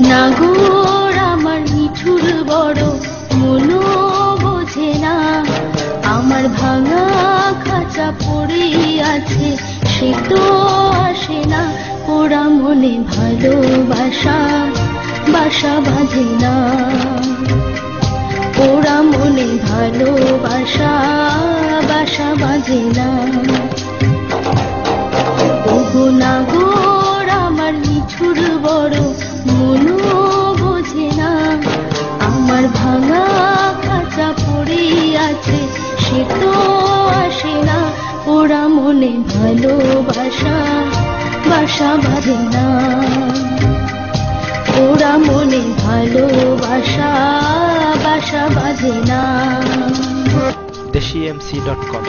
নাগর আমার নিঠুর বড় মনো বোঝে না, আমার ভাঙা খাঁচা পড়ে আছে সে তো আসে না, ওরা মনে ভালোবাসা বাসা বাঁধে না, ওরা মনে ভালোবাসা বাসা বাঁধে না। ওগো নাগর আমার নিঠুর বড় মনো বোঝে না, আমার ভাঙা খাঁচা পড়ে আছে সে তো আসে না, ওরা মনে ভালোবাসা বাসা বাঁধে না, ওরা মনে ভালোবাসা বাসা বাঁধে না। DeshiMC.com